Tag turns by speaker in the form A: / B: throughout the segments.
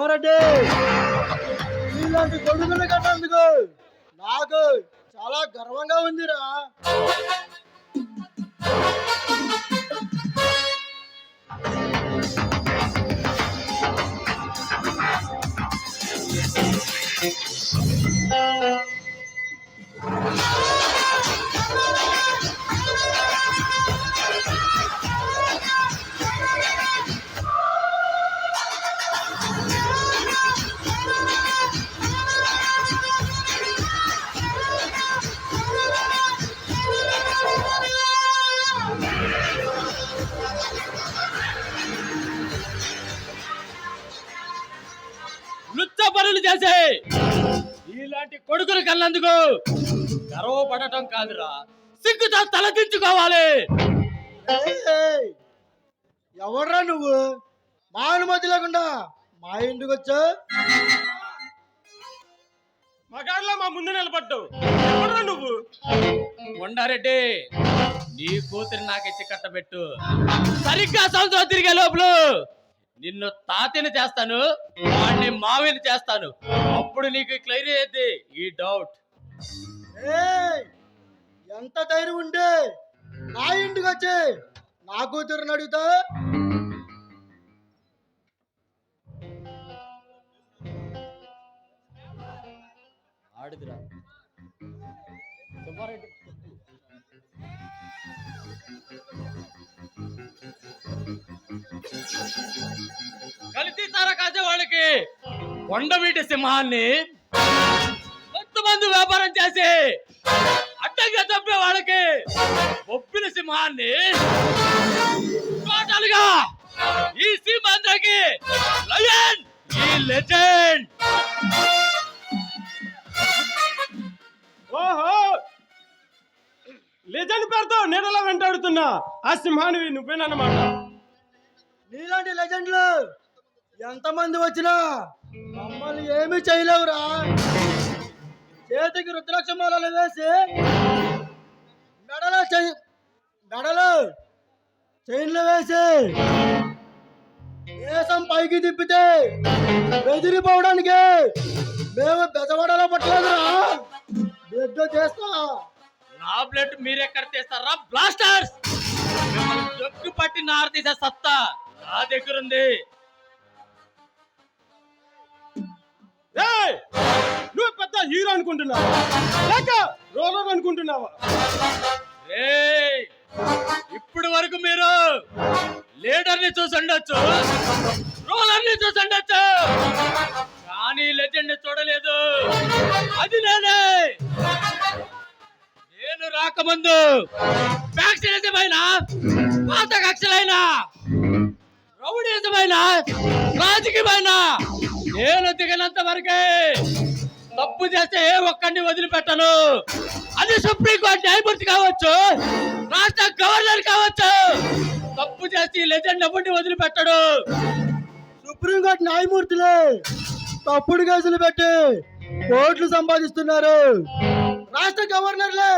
A: సుబ్బారెడ్డి, ఇలాంటి కొడుకులు కన్నందుకు నాకు చాలా గర్వంగా ఉందిరా.
B: నృత్య పనులు చేసే ఇలాంటి కొడుకులు కన్నందుకు గర్వపడటం కాదురా, సిగ్గుతో తలదించుకోవాలి.
A: ఎవర్రా నువ్వు? మా అనుమతి లేకుండా మా ఇంటికి వచ్చా?
B: మగాళ్ళ మా ముందు నిలబడ్డావు, ఎవరా నువ్వు? కొండారెడ్డి, నీ కూతురు నాకిచ్చి కట్టబెట్టు. సరిగ్గా సంవత్సరం తిరిగే లోపల నిన్ను తాతని చేస్తాను, వాడిని మావిని చేస్తాను. అప్పుడు నీకు క్లియర్ అయ్యేది ఈ డౌట్.
A: ఎంత ధైర్యం ఉంటే నా ఇంటికి వచ్చి నా కూతురుని అడుగుతా?
B: ఆడుదురా సుబ్బారెడ్డి. కలిసి తార కాసే వాళ్ళకి కొండవీటి సింహాన్ని, కొంతమంది వ్యాపారం చేసి అడ్డంగా తప్పే వాళ్ళకి బొబ్బిన సింహాన్ని, టోటల్ గా ఈ సింహానికి లయన్, ఈ లెజెండ్.
C: ఓహో, లెజెండ్ పేరుతో నీడలో వెంటాడుతున్నా ఆ సింహానివి నువ్వేనన్నమాట.
A: నీలాంటి లెజెండ్లు ఎంతమంది వచ్చినా మమ్మల్ని ఏమీ చేయలేవురా. చేతికి రుద్రాక్ష మాలలు వేసి మెడలో చైన్లు వేసి దేశం పైకి తిప్పితే బెదిరిపోవడానికి మేము బెజవాడలో పట్టలేదురా. బిడ్డ చేస్తా.
B: నా బ్లడ్ మీరెక్కడ తీస్తారా బ్లాస్టర్స్? దొక్కు పట్టి నార తీసే సత్తా నా దగ్గర ఉంది.
C: నువ్వు పెద్ద హీరో అనుకుంటున్నావా లేక రోలర్ అనుకుంటున్నావా?
B: ఇప్పుడు వరకు మీరు లీడర్ ని చూసి ఉండొచ్చు, రోలర్ ని చూసి ఉండొచ్చు, కానీ లెజెండ్ ని చూడలేదు. అది నేనే. నేను రాకముందు ఫ్యాక్షనిజమైన, పాత కక్షలైన, రౌడీజమైన, రాజకీయమైన నేను దిగినంత వరకే తప్పు చేస్తే ఏ ఒక్కడిని వదిలిపెట్టను. అది సుప్రీంకోర్టు న్యాయమూర్తి కావచ్చు, రాష్ట్ర గవర్నర్ కావచ్చు. తప్పు చేసి లెజెండ్ ఎవరిని వదిలిపెట్టడు.
A: సుప్రీంకోర్టు న్యాయమూర్తులే తప్పుడు కేసులు పెట్టి కోట్లు సంపాదిస్తున్నారు. రాష్ట్ర గవర్నర్లే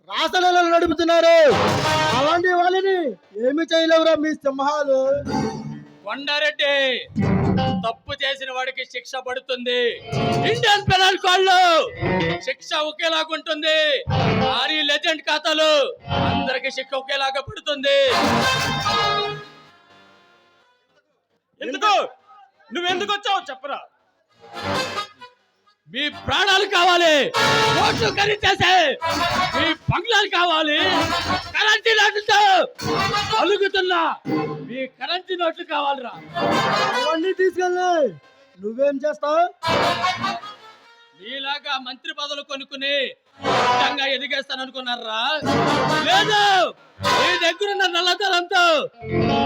A: రాష్ట్రాలను నడుపుతున్నారు. అలాంటి వాళ్ళని ఏమి చేయలేవురా మీ సింహాలు.
B: కొండారెడ్డి, తప్పు చేసిన వాడికి శిక్ష పడుతుంది. ఇండియన్ పెనల్ కోడ్ లో శిక్ష ఒకేలాగుంటుంది. కానీ లెజెండ్ ఖాతాలు అందరికి శిక్ష ఒకేలాగా పడుతుంది.
C: ఎందుకు నువ్వెందుకు వచ్చావు చెప్పరా?
B: మీ ప్రాణాలు కావాలి, ఓట్లు ఖరీచేసే మీ బంగ్లాలు కావాలి, కరెన్సీ నోట్లతో అలుగుతున్నా మీ కరెన్సీ నోట్లు కావాలిరా.
A: అవన్నీ తీసుకెళ్ళి నువ్వేం చేస్తావు?
B: మీలాగా మంత్రి పదవులు కొనుక్కుని నిజంగా ఎదిగేస్తాననుకున్నారా? లేదు, మీ దగ్గరున్న నల్లధనంతో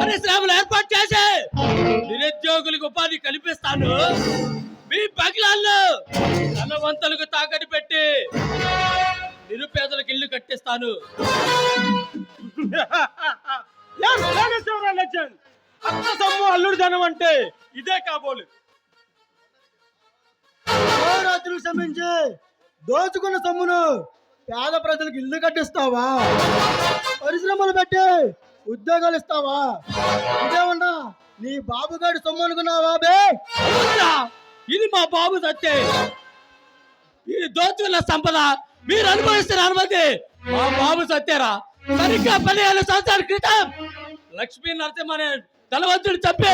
B: పరిశ్రమలు ఏర్పాటు చేసి నిరుద్యోగులకు ఉపాధి కల్పిస్తాను. మీ బంగ్లాల్లో ధనవంతులకు తాకట్టు పెట్టి నిరుపేదలకు ఇల్లు కట్టిస్తాను.
C: అత్త సొమ్ము అల్లుడు ధనం అంటే ఇదే కాబోలు.
A: రాత్రులు శ్రమించి దోచుకున్న సొమ్మును పేద ప్రజలకు ఇల్లు కట్టిస్తావా? పరిశ్రమలు పెట్టి ఉద్యోగాలు ఇస్తావా? ఇదేమన్నా నీ బాబుగాడి సొమ్ము అనుకున్నావా బే?
B: అవునురా, ఇది మా బాబు సత్తే. ఈ దోచుకున్న సంపద మీరు అనుభవిస్తున్న అనుమతి మా బాబు సత్యారా. సరిగ్గా 15 సంవత్సరాల క్రితం లక్ష్మీ నరసింహ అనే ధనవంతుడు చంపి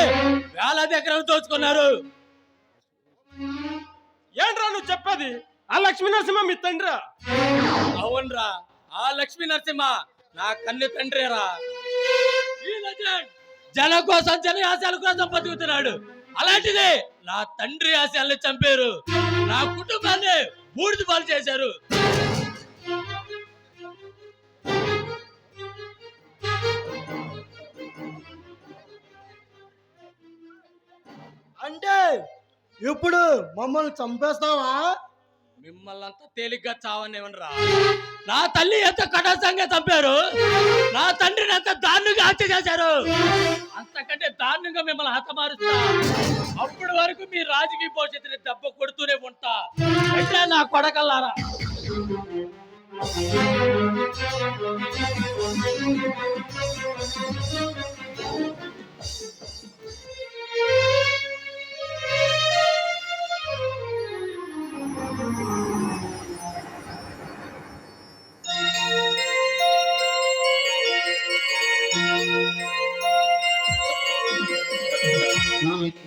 B: వేలాది ఎకరాలు దోచుకున్నారు.
C: ఏంట్రా నువ్వు చెప్పేది? ఆ లక్ష్మీ నరసింహ మీ తండ్రా?
B: అవునరా, ఆ లక్ష్మీ నరసింహ నా కన్ను తండ్రిరా. ఈ లెజెండ్ జనం కోసం, జన ఆశయాల కోసం బతుకుతున్నాడు. అలాంటిది నా తండ్రి ఆశయాల్ని చంపారు, నా కుటుంబాన్ని బూడిద పాలు చేశారు.
A: అంటే ఇప్పుడు మమ్మల్ని చంపేస్తావా?
B: మిమ్మల్ని అంత తేలిగ్గా చావనివ్వనురా. నా తల్లి ఎంత కఠోరంగా చంపారు, నా తండ్రిని ఎంత దారుణంగా హత్య చేశారు, అంతకంటే దారుణంగా మిమ్మల్ని హతమారుస్తా. అప్పటి వరకు మీ రాజకీయ భవిష్యత్తుని దెబ్బ కొడుతూనే ఉంటా. అంటే నా కొడకల్లారా.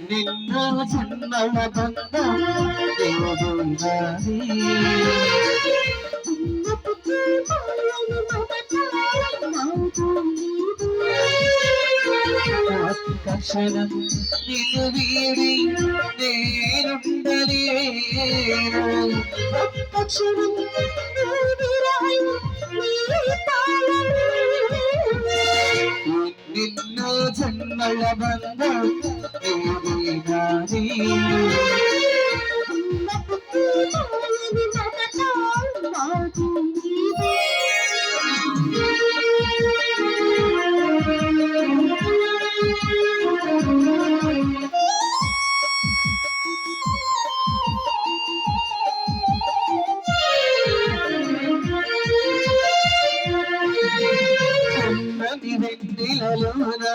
D: నిన్న జన్మల బంధం క్షణం నిన్ను వీడి నేనుండలేను. క్షణం నిన్నో జన్మల బంధం వెన్నెలలోనా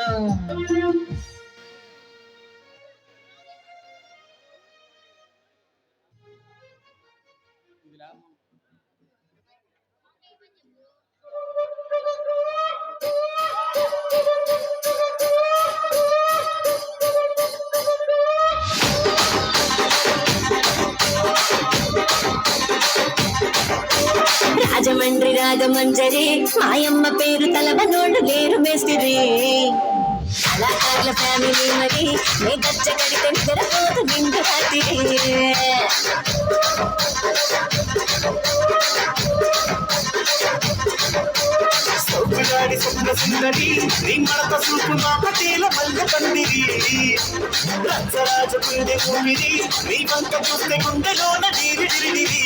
E: రాజమండ్రి రాగమంజరి మాయమ్మ పేరు తలవనోళ్ళు లేరు మేస్తిరి. కళాకారుల ఫ్యామిలీ మరి నే గచ్చ కడితే నిద్రపోతు నిండు రాత్రి.
D: సౌకుగాడి స్వప్న సుందరి నీ మడత చూపు మాపతేల మల్ల పందిరి. రచ్చరాజ కుండె భూమిది నీ వంక చూస్తే గుండెలోన నీరి తిరిగిరి.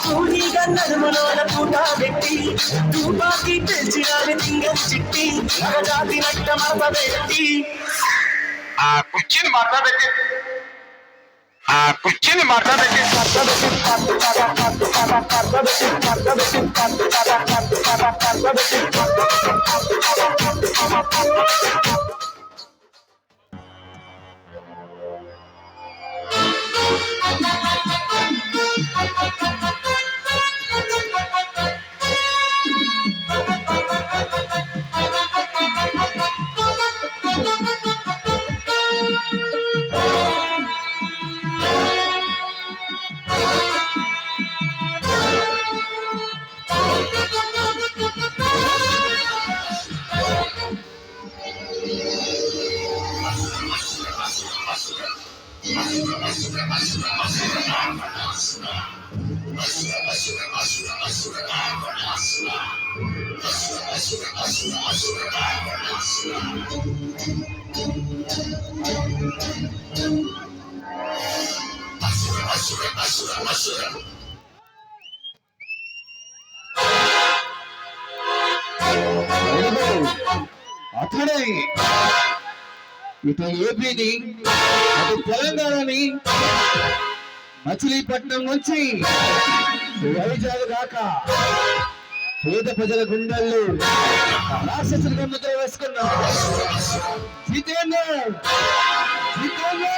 D: పూనిగా నడుమలోన పూట పెట్టి తూపాకి పెంచినాని తింగం చిట్టి జాతి నట్ట మరత పెట్టి
F: ఆ కుర్చీని మాట్లాడబెట్టి
D: అతడే ఇటు ఏపీని అటు తెలంగాణని మచిలీపట్నం నుంచి వైజాగ్ దాకా
A: పేద ప్రజల గుండెల్లో రాక్షసులుగా ముద్ర వేసుకున్నా. జితేంద్ర జితేంద్ర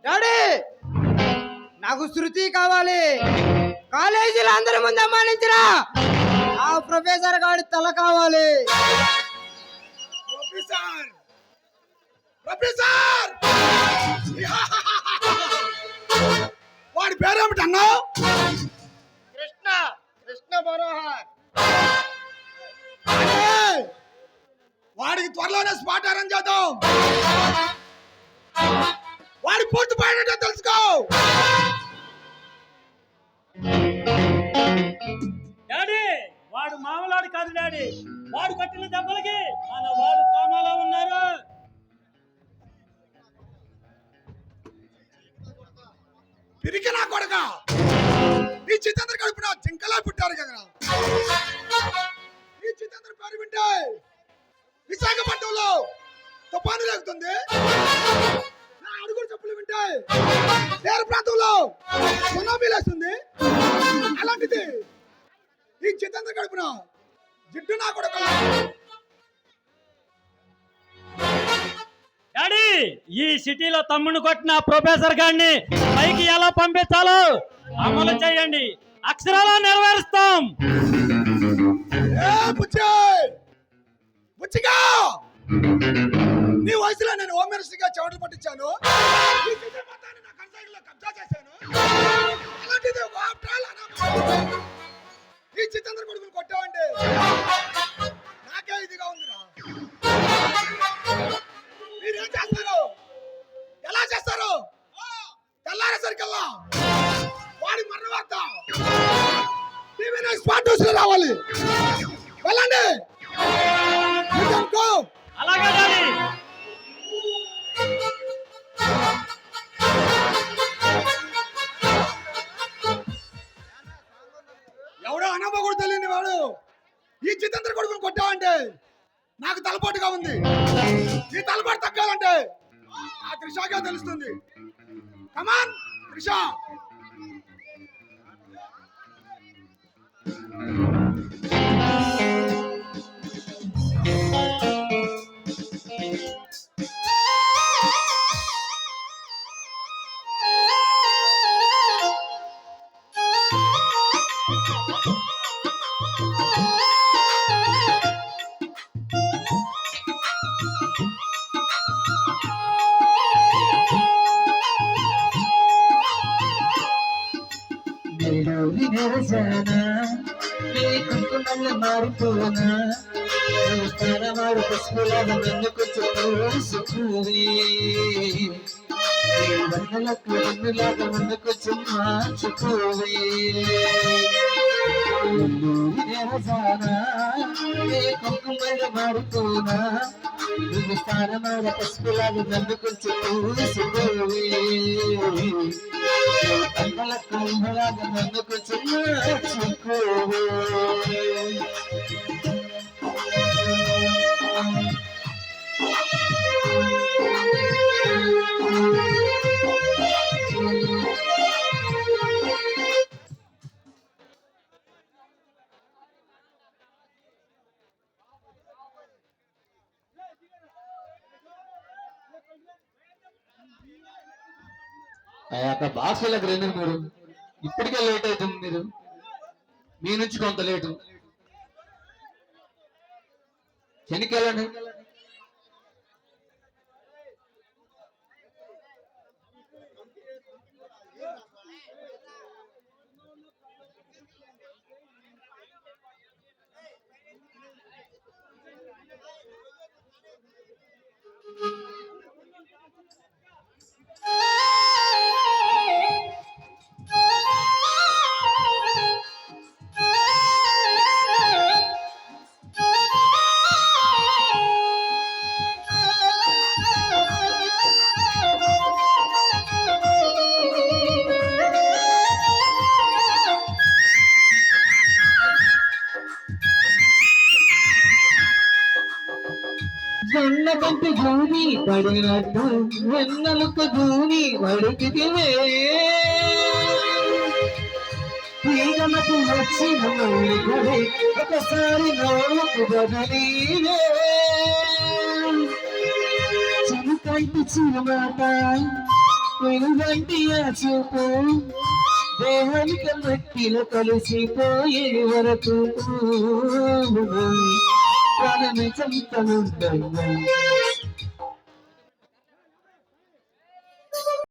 A: డాడీ, నాకు శృతి కావాలి. కాలేజీలో అందరి ముందు అమ్మానించరా. ఆ ప్రొఫెసర్ గారి తల కావాలి.
C: ప్రొఫెసర్ వాడి పేరేమిటి అన్నావు?
A: కృష్ణ కృష్ణ మనోహర్.
C: వాడికి త్వరలోనే స్పాట్ అరేంజ్ చేద్దాం. వాడి పూర్తి పోయినట్టే తెలుసుకో.
G: డాడీ, వాడు మామలాడు కాదు డాడీ. వాడు కట్టిన దెబ్బలకి మన వాడు కోమాలో ఉన్నారు.
C: పిరికి నా కొడక, ఈ జితేంద్ర కడుపున జింకలా పుట్టారు కదా. ఈ జితేంద్ర పేరు వింటే విశాఖపట్నంలో తుఫాను లేకుతుంది. నా అడుగుడు చెప్పులు వింటే తీర ప్రాంతంలో సునామీ లేస్తుంది. అలాంటిది ఈ జితేంద్ర కడుపున జిడ్డు నా కొడక.
G: డాడీ, ఈ సిటీలో తమ్ముని కొట్టిన ప్రొఫెసర్ గారిని పైకి ఎలా పంపించాలో అమలు చేయండి. అక్షరాలా నెరవేరుస్తాం.
C: బుచ్చిగా, నీ వయసులో నేను హోమ్ మినిస్టర్ గా చెవటలు పట్టించాను. ఈ సిటీ మొత్తాన్ని నా కన్సైన్లో కబ్జా చేశాను. అలాంటిది ఈ జితేంద్ర కొడుకులు కొట్టావంటే నాకే ఇదిగా ఉందిరా. మీరేం చేస్తారు? ఎలా చేస్తారు? తెల్లారేసరికల్లా వాడి మరణ వార్త టీవీ స్పాట్ న్యూస్ లో రావాలి. వెళ్ళండి.
G: అలాగే డాడీ.
C: ఎవడో అనమ్మకూడదు తెలియని వాడు ఈ జితేంద్ర కొడుకుని కొట్టావంటే నాకు తలపోటుగా ఉంది. ఈ తలపోటు తగ్గాలంటే ఆ త్రిషాగా తెలుస్తుంది. కమాన్ త్రిష.
A: మారిపోనా మారు పసుపులాగా నన్ను కొంచెం వందలకు వందలాగా నన్ను కొంచెం మార్చుకోవే. కుంకుమల్ల మారిపోనా
D: నువ్వు స్థానమాన పసుపులాగా నన్ను కొంచెం పూసుకోవే అన్నల కుంభలాగా నన్ను కొంచెం మార్చుకోవే ఆ యొక్క బాక్సులకు రండి మీరు ఇప్పటికే లేట్ అవుతుంది మీరు మీ నుంచి కొంత లేటు శనికెళ్ళండి జొన్నకంటి భూమి పడినట్టు వెన్నలుక భూమి వడికితివే తీగలకు వచ్చిన మౌలికవే ఒకసారి నవ్వుకు బదిలీవే చిరుకంటి చిరుమాట వెనుగంటి ఆ చూపు దేహానికి మట్టిలో కలిసిపోయే వరకు ప్రాణమే చంతనుండగా